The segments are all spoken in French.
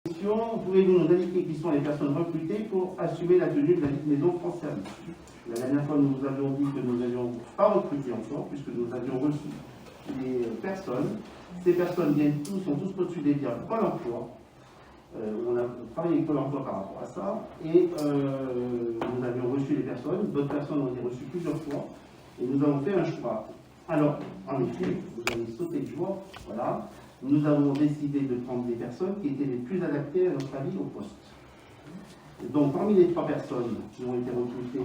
Pouvez-vous nous indiquer qui sont les personnes recrutées pour assumer la tenue de la maison France Service? La dernière fois, nous avions dit que nous n'avions pas recruté encore, puisque nous avions reçu des personnes. Ces personnes sont tous postulées via Pôle emploi. On a travaillé avec Pôle emploi par rapport à ça. Et nous avions reçu les personnes. D'autres personnes ont été reçues plusieurs fois. Et nous avons fait un choix. Alors, en effet, vous avez sauté de joie. Voilà. Nous avons décidé de prendre des personnes qui étaient les plus adaptées à notre avis au poste. Donc, parmi les 3 personnes qui ont été recrutées,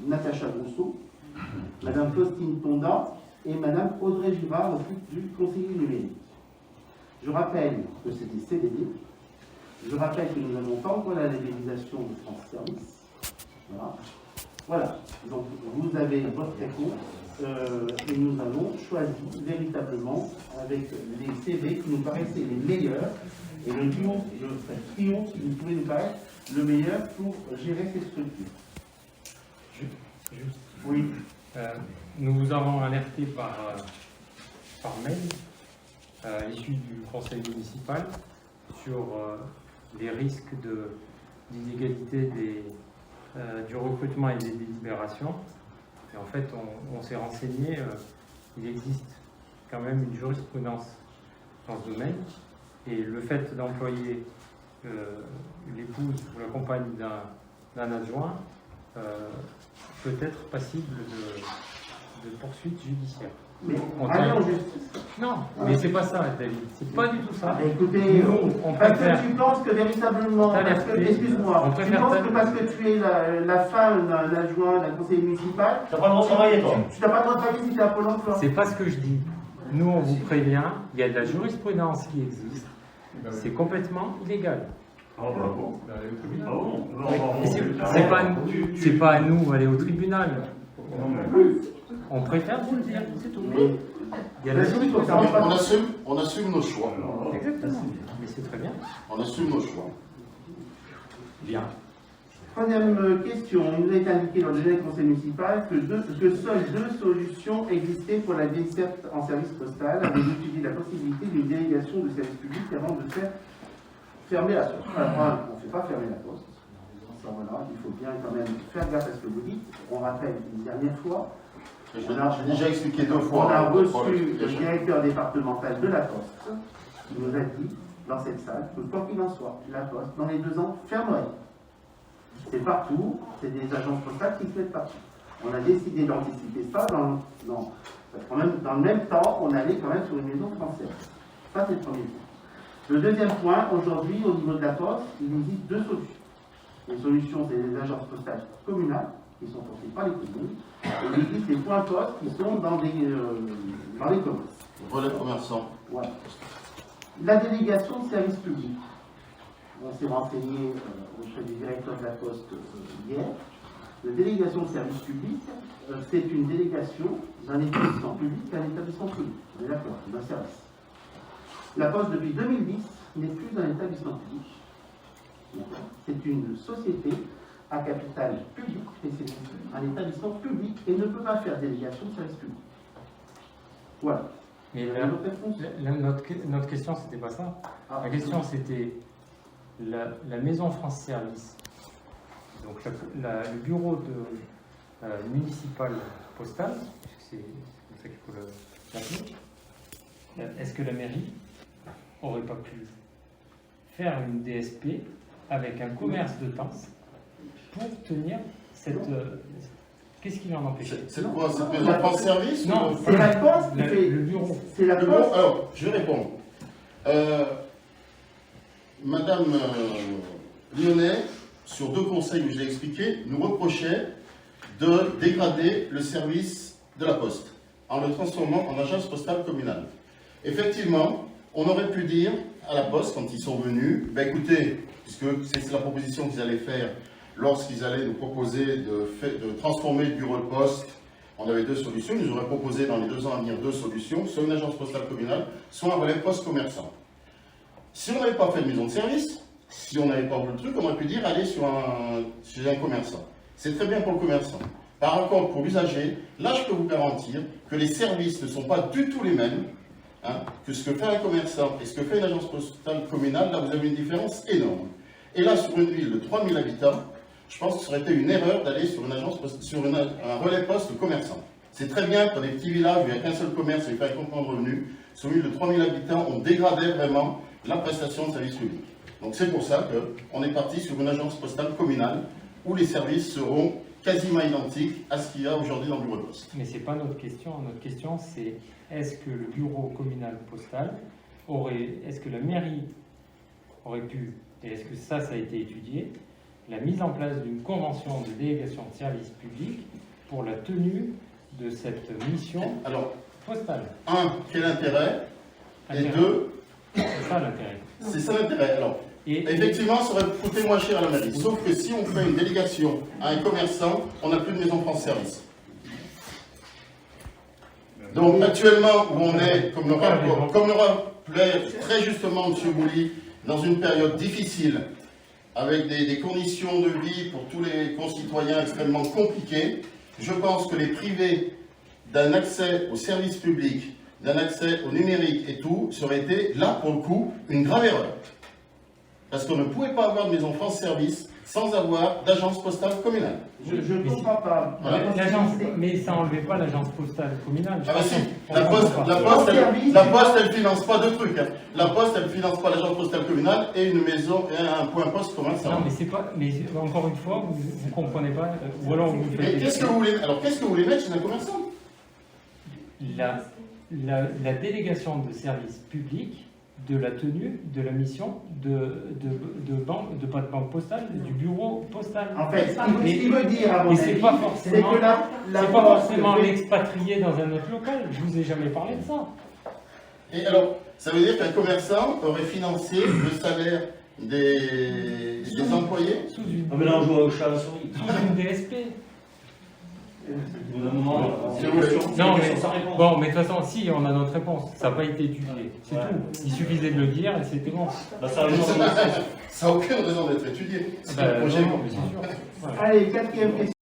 Natacha Grosso, Madame Faustine Tonda et Madame Audrey Girard, au titre du conseiller numérique. Je rappelle que c'est des CDD. Je rappelle que nous n'avons pas encore la labellisation de France Service. Voilà. Donc, vous avez votre réponse. Et nous avons choisi véritablement avec les CV qui nous paraissaient les meilleurs et le trio qui nous pouvait nous paraître le meilleur pour gérer ces structures. Oui. Nous vous avons alerté par mail, issu du conseil municipal, sur les risques d'inégalité du recrutement et des délibérations. Et en fait, on s'est renseigné, il existe quand même une jurisprudence dans ce domaine, et le fait d'employer l'épouse ou la compagne d'un adjoint peut être passible de poursuites judiciaires. Mais allez en justice. Non, mais c'est pas ça, David. C'est pas du tout ça. Écoutez, on parce préfère. que tu penses que véritablement, excuse-moi, tu penses que parce que tu es la femme d'un adjoint, d'un conseiller municipal, tu n'as pas le droit de travailler, toi. Tu n'as pas le droit de travailler si tu es à Pôle emploi. C'est pas ce que je dis. Nous, on vous prévient, il y a de la jurisprudence qui existe. C'est complètement illégal. C'est pas à nous d'aller au tribunal. On préfère vous le dire, c'est tout. Il y a la jurisprudence. On assume nos choix. Exactement. Mais c'est très bien. On assume nos choix. Bien. Troisième question. Il nous a été indiqué lors du dernier conseil municipal que seules 2 solutions existaient pour la desserte en service postal, avec étudié la possibilité d'une délégation de service public avant de faire fermer la poste. Alors, on ne fait pas fermer la poste. Ça, voilà, il faut bien quand même faire gaffe à ce que vous dites. On rappelle une dernière fois. J'ai déjà expliqué 2 fois. On a reçu le directeur départemental de la Poste qui nous a dit dans cette salle que quoi qu'il en soit, la Poste, dans les 2 ans, fermerait. C'est partout, c'est des agences postales qui se mettent partout. On a décidé d'anticiper ça dans le même temps, on allait quand même sur une maison française. Ça, c'est le premier point. Le deuxième point, aujourd'hui, au niveau de la Poste, il existe 2 solutions. Les solutions, c'est les agences postales communales, qui sont portées par les communes, et il existe des points postes qui sont dans les commerces. Relais commerçants. Voilà. La délégation de service public. On s'est renseigné auprès du directeur de la Poste hier. La délégation de service public, c'est une délégation d'un établissement public à un établissement public. On est d'accord, d'un service. La Poste, depuis 2010, n'est plus un établissement public. C'est une société à capital public, et c'est un établissement public et ne peut pas faire délégation de service public. Voilà. Mais notre question, c'était pas ça. La question, c'était la maison France Service, donc le bureau municipal postal, c'est comme ça qu'il faut l'appeler. Est-ce que la mairie aurait pas pu faire une DSP avec un commerce de temps pour tenir cette... Qu'est-ce qui va en empêcher? C'est quoi? Cette maison France Service? Non, c'est la Poste qui fait... Le bureau. C'est la Poste. Alors, je réponds. Madame Lyonnais, sur 2 conseils que j'ai expliqués, nous reprochait de dégrader le service de la Poste en le transformant en agence postale communale. Effectivement, on aurait pu dire à la Poste, quand ils sont venus, ben écoutez, puisque c'est la proposition qu'ils allaient faire lorsqu'ils allaient nous proposer de transformer le bureau de poste, on avait 2 solutions. Ils nous auraient proposé dans les 2 ans à venir 2 solutions, soit une agence postale communale, soit un relais poste commerçant. Si on n'avait pas fait de maison de service, si on n'avait pas voulu le truc, on aurait pu dire aller chez un commerçant. C'est très bien pour le commerçant. Par contre, pour l'usager, là je peux vous garantir que les services ne sont pas du tout les mêmes hein, que ce que fait un commerçant et ce que fait une agence postale communale, là vous avez une différence énorme. Et là, sur une ville de 3000 habitants, je pense que ça aurait été une erreur d'aller sur une agence, sur un relais poste commerçant. C'est très bien pour des petits villages où il n'y a qu'un seul commerce et pas un complément de revenus. Sur une ville de 3000 habitants, on dégradait vraiment la prestation de service public. Donc c'est pour ça qu'on est parti sur une agence postale communale où les services seront quasiment identiques à ce qu'il y a aujourd'hui dans le bureau de poste. Mais ce n'est pas notre question. Notre question, c'est est-ce que le bureau communal postal est-ce que la mairie aurait pu, et est-ce que ça a été étudié, la mise en place d'une convention de délégation de service public pour la tenue de cette mission Alors, postale. un, quel intérêt? Et deux, c'est ça l'intérêt. c'est ça l'intérêt. Alors, effectivement, ça aurait coûté moins cher à la mairie. Sauf que si on fait une délégation à un commerçant, on n'a plus de maison France Service. Donc actuellement, où on est, comme le rappelait très justement M. Bouli, dans une période difficile, avec des conditions de vie pour tous les concitoyens extrêmement compliquées, je pense que les privés d'un accès aux services publics, d'un accès au numérique et tout, ça aurait été, là, pour le coup, une grave erreur. Parce qu'on ne pouvait pas avoir de maison France Service sans avoir d'agence postale communale. Je ne comprends pas. Mais ça n'enlevait pas l'agence postale communale. Ah bah si, la Poste, elle finance pas deux trucs. Hein. La Poste, elle finance pas l'agence postale communale et une maison et un point poste commun. Non, mais c'est pas. Mais encore une fois, vous ne comprenez pas. Ou alors vous faites. Mais qu'est-ce que vous voulez? Alors qu'est-ce que vous voulez mettre chez un commerçant? La délégation de service public de la tenue de la mission pas de banque postale, du bureau postal. En fait, ce qu'il veut dire, à mon avis, c'est pas forcément, que la c'est pas forcément l'expatrié dans un autre local. Je vous ai jamais parlé de ça. Et alors, ça veut dire qu'un commerçant aurait financé le salaire des employés? Sous une, mais là on joue au chat à la souris. sous une DSP. Au bout d'un moment, Non, mais bon, mais de toute façon, si, on a notre réponse. Ça n'a pas été étudié. C'est tout. Il suffisait de le dire et c'était bon. bah, ça arrive. Ça n'a aucune raison d'être étudié. C'est un projet. Non, mais c'est sûr. Voilà. Allez, quatrième question.